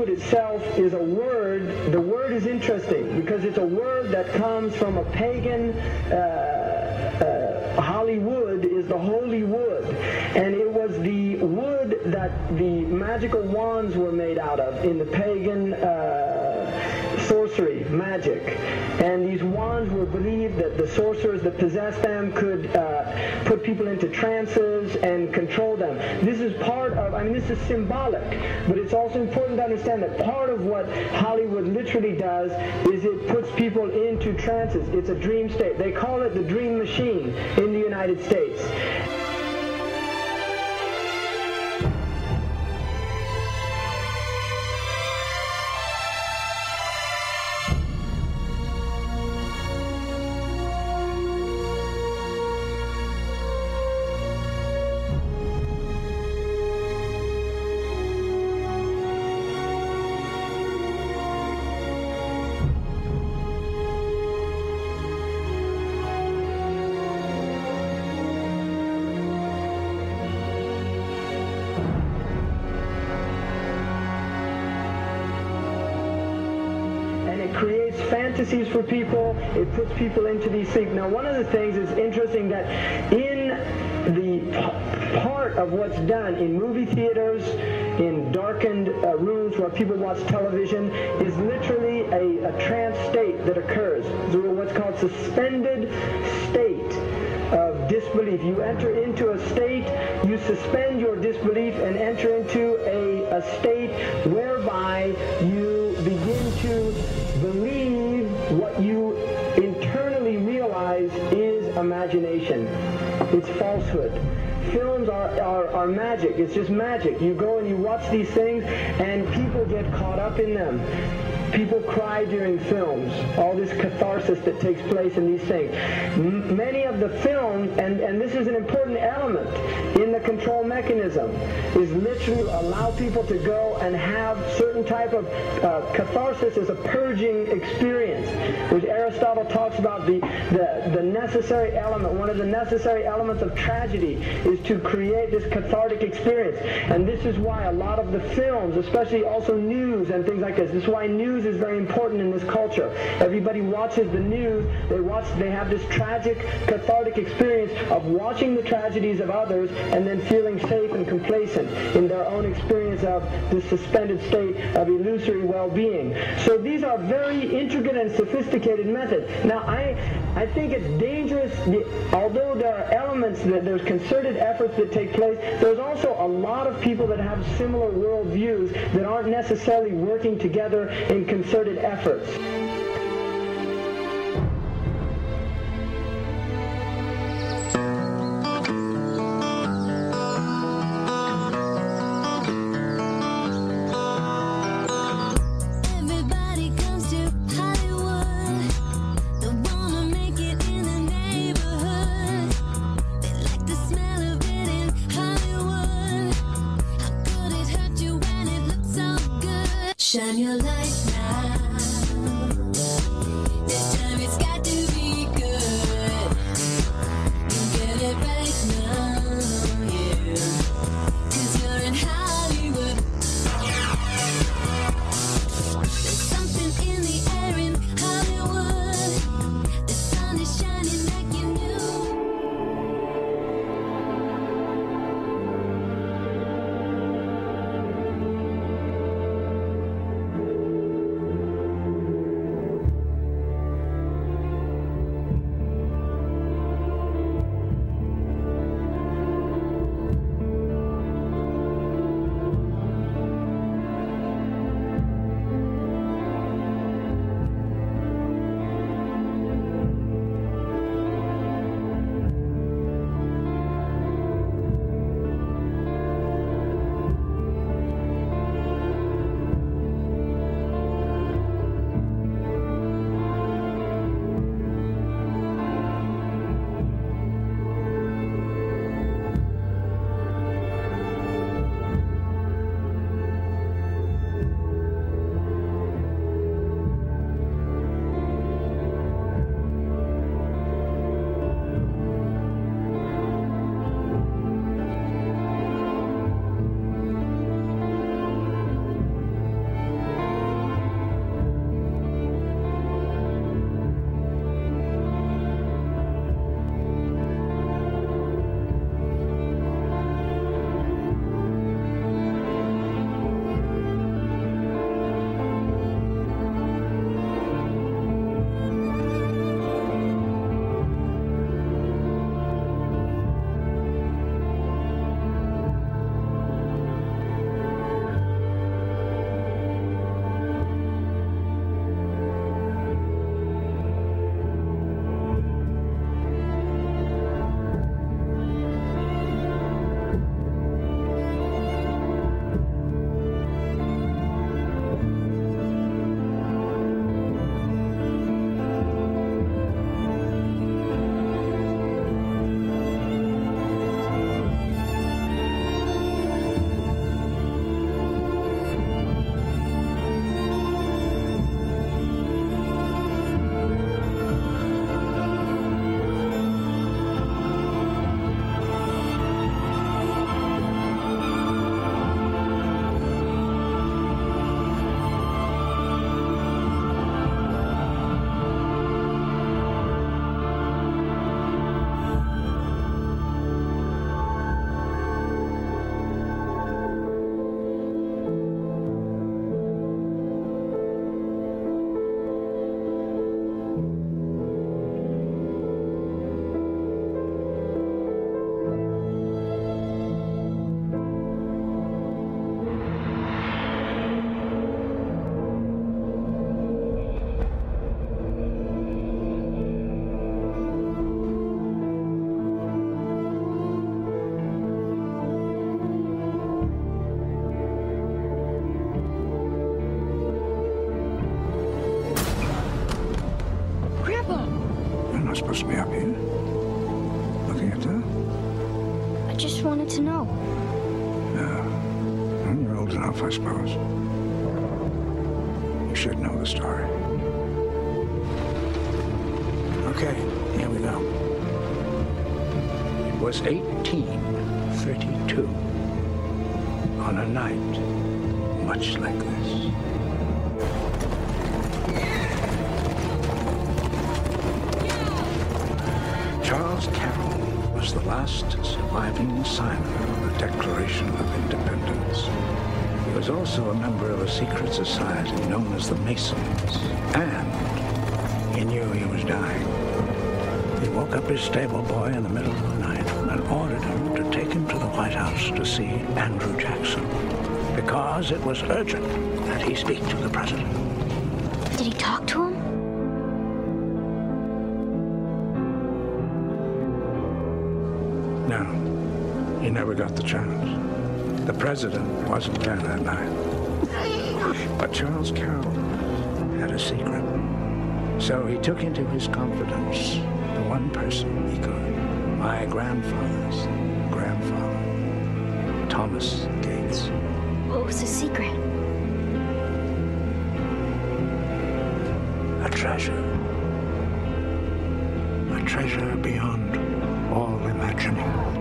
Hollywood itself is a word. The word is interesting because it's a word that comes from a pagan. Hollywood is the holy wood, and it was the wood that the magical wands were made out of in the pagan sorcery, magic. And these wands were believed that the sorcerers that possessed them could put people into trances and control them. This is part of, I mean, this is symbolic, but it's also important to understand that part of what Hollywood literally does is it puts people into trances. It's a dream state. They call it the dream machine in the United States. Creates fantasies for people. It puts people into these things. Now, one of the things is interesting that in the part of what's done in movie theaters, in darkened rooms where people watch television, is literally a trance state that occurs. So what's called suspended state of disbelief. You enter into a state, you suspend your disbelief and enter into a state whereby you begin to believe what you internally realize is imagination. It's falsehood. Films are magic. It's just magic. You go and you watch these things and people get caught up in them. People cry during films, all this catharsis that takes place in these things. Many of the films, and this is an important element in the control mechanism, is literally allow people to go and have certain type of catharsis as a purging experience, which Aristotle talks about the necessary element. One of the necessary elements of tragedy is to create this cathartic experience. And this is why a lot of the films, especially also news and things like this is why news is very important in this culture. Everybody watches the news. They have this tragic, cathartic experience of watching the tragedies of others and then feeling safe and complacent in their own experience of this suspended state of illusory well-being. So these are very intricate and sophisticated methods. Now, I think it's dangerous, although there are elements, there's concerted efforts that take place, there's also a lot of people that have similar worldviews that aren't necessarily working together in concerted efforts. Shine your light now. This time it's got to be good. You get it right now, yeah. 'Cause you're in Hollywood. There's something in the air in Hollywood. The sun is shining like you knew. supposed to be up here. Looking at that? I just wanted to know. No. Well, you're old enough, I suppose. You should know the story. Okay, here we go. It was 1832. On a night much like this. Charles Carroll was the last surviving signer of the Declaration of Independence. He was also a member of a secret society known as the Masons, and he knew he was dying. He woke up his stable boy in the middle of the night and ordered him to take him to the White House to see Andrew Jackson, because it was urgent that he speak to the president. Did he talk to him? No, he never got the chance. The president wasn't there that night. But Charles Carroll had a secret. So he took into his confidence the one person he could. My grandfather's grandfather, Thomas Gates. What was the secret? A treasure. A treasure beyond all imagining.